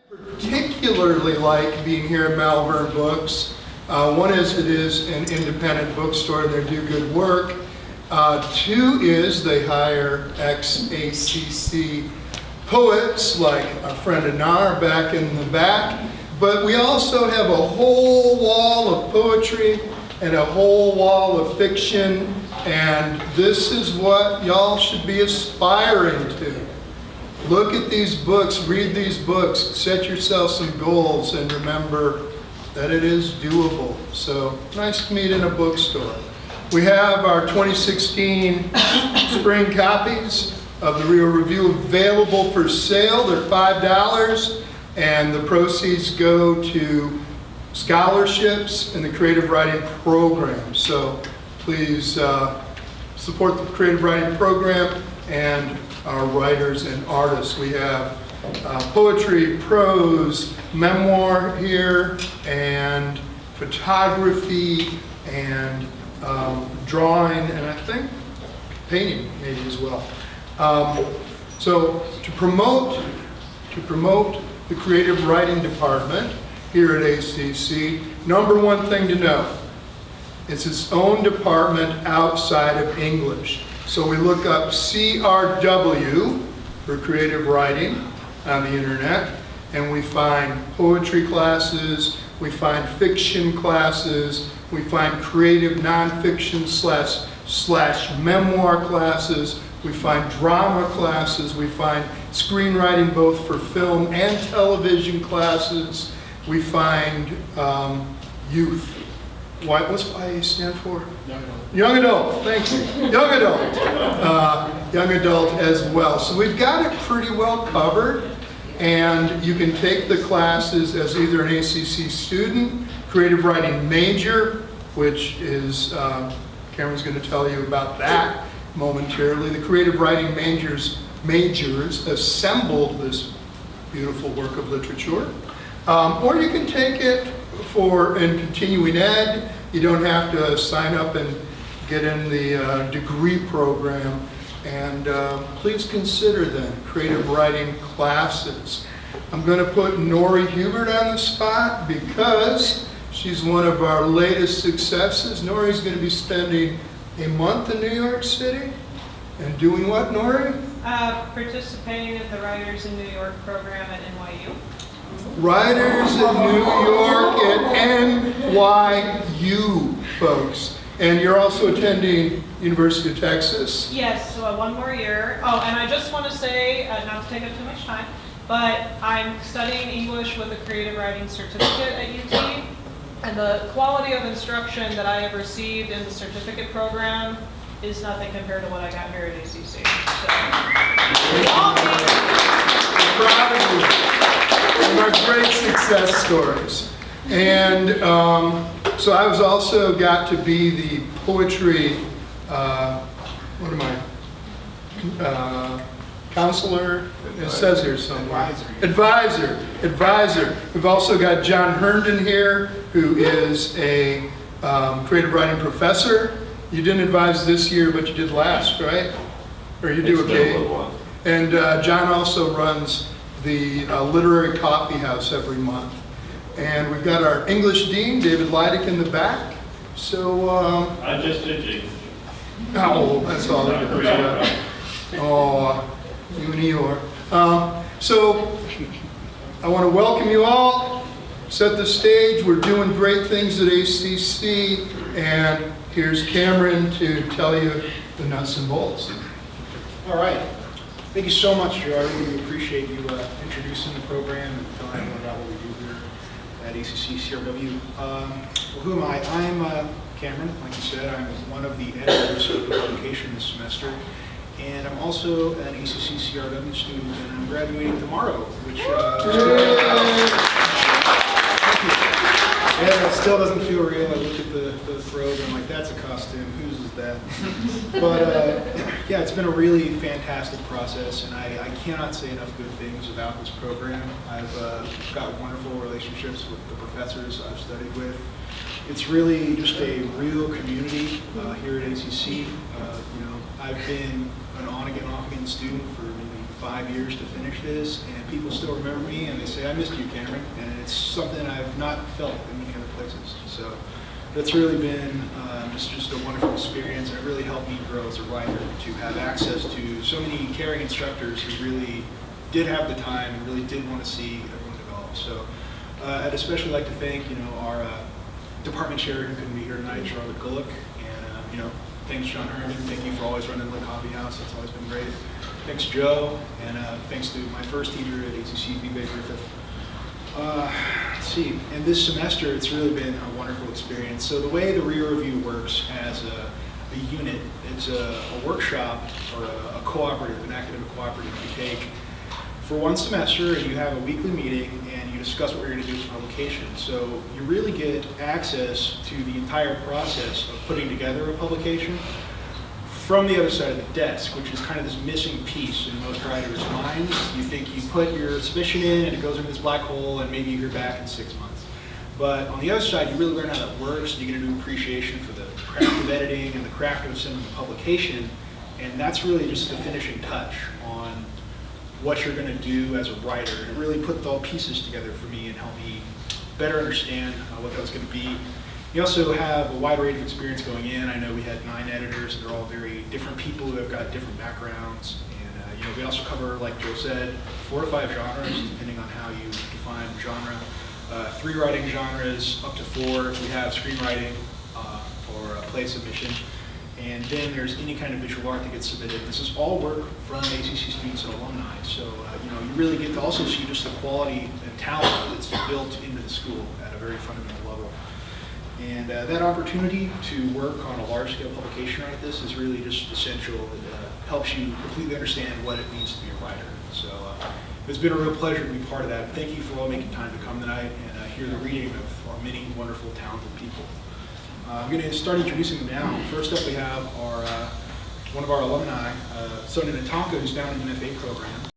Particularly like being here at Malvern Books. One is it is an independent bookstore, they do good work. Two is they hire ex-ACC poets like our friend Anar back in the back. But we also have a whole wall of poetry and a whole wall of fiction, and this is what y'all should be aspiring to. Look at these books, read these books, set yourself some goals, and remember that it is doable. So, nice to meet in a bookstore. We have our 2016 spring copies of the Real Review available for sale. They're $5, and the proceeds go to scholarships in the creative writing program. So, please support the creative writing program and our writers and artists. We have poetry, prose, memoir here, and photography, and drawing, and I think painting maybe as well. So to promote the creative writing department here at ACC, number one thing to know, it's its own department outside of English. So we look up CRW for creative writing on the internet, and we find poetry classes, we find fiction classes, we find creative nonfiction slash memoir classes, we find drama classes, we find screenwriting both for film and television classes, we find youth. What's YA stand for? Young adult. Young adult, thank you. Young adult. Young adult as well. So we've got it pretty well covered, and you can take the classes as either an ACC student, creative writing major, which is, Cameron's going to tell you about that momentarily. The creative writing majors assembled this beautiful work of literature. Or you can take it in continuing ed. You don't have to sign up and get in the degree program. And please consider then creative writing classes. I'm going to put Nori Hubert on the spot because she's one of our latest successes. Nori's going to be spending a month in New York City. And doing what, Nori? Participating in the Writers in New York program at NYU. Writers in New York at NYU, folks. And you're also attending University of Texas? Yes, so one more year. Oh, and I just want to say, not to take up too much time, but I'm studying English with a creative writing certificate at UT. And the quality of instruction that I have received in the certificate program is nothing compared to what I got here at ACC. So, proud of you. One of our great success stories. And so I was also got to be the poetry, counselor? It says here somewhere. Advisor. We've also got John Herndon here, who is a creative writing professor. You didn't advise this year, but you did last, right? Or you do okay? And John also runs the Literary Coffee House every month. And we've got our English Dean, David Leidick, in the back. So, I just did English. Oh, that's all that goes. Oh, you and Eeyore. So, I want to welcome you all, set the stage. We're doing great things at ACC, and here's Cameron to tell you the nuts and bolts. All right. Thank you so much, Joe. I really appreciate you introducing the program and telling everyone about what we do here at ACC CRW. Well, who am I? I'm Cameron. Like you said, I'm one of the editors of the publication this semester. And I'm also an ACC CRW student, and I'm graduating tomorrow, which yeah, it still doesn't feel real. I look at the throat and I'm like, that's a costume. Whose is that? But yeah, it's been a really fantastic process, and I cannot say enough good things about this program. I've got wonderful relationships with the professors I've studied with. It's really just a real community here at ACC. You know, I've been an on-again, off-again student for maybe 5 years to finish this, and people still remember me, and they say, I missed you, Cameron, and it's something I've not felt in many other places. So that's really been just a wonderful experience, and it really helped me grow as a writer to have access to so many caring instructors who really did have the time and really did want to see everyone develop. So I'd especially like to thank, our department chair who couldn't be here tonight, Charlotte Gullick, and thanks John Herman. Thank you for always running the coffee house. That's always been great. Thanks Joe, and thanks to my first teacher at ACC, V. Baker Griffith. Let's see, and this semester it's really been a wonderful experience. So the way the rear review works as a unit, it's a workshop or a cooperative, an academic cooperative you take for one semester, and you have a weekly meeting and you discuss what we're going to do with publication. So you really get access to the entire process of putting together a publication from the other side of the desk, which is kind of this missing piece in most writers' minds. You think you put your submission in and it goes into this black hole and maybe you hear back in 6 months. But on the other side, you really learn how that works, and you get a new appreciation for the craft of editing and the craft of sending the publication, and that's really just the finishing touch on what you're going to do as a writer. And it really put all pieces together for me and helped me better understand what that was going to be. You also have a wide range of experience going in. I know we had 9 editors, and they're all very different people who have got different backgrounds. And we also cover, like Joe said, 4 to 5 genres, depending on how you define genre. 3 writing genres, up to 4 if we have screenwriting or play submission. And then there's any kind of visual art that gets submitted. This is all work from ACC students and alumni. So, you really get to also see just the quality and talent that's built into the school at a very fundamental level. And that opportunity to work on a large-scale publication like this is really just essential. It helps you completely understand what it means to be a writer. So it's been a real pleasure to be part of that. Thank you for all making time to come tonight and hear the reading of our many wonderful, talented people. I'm going to start introducing them now. First up, we have one of our alumni, Sonia Natanka, who's down in the MFA program.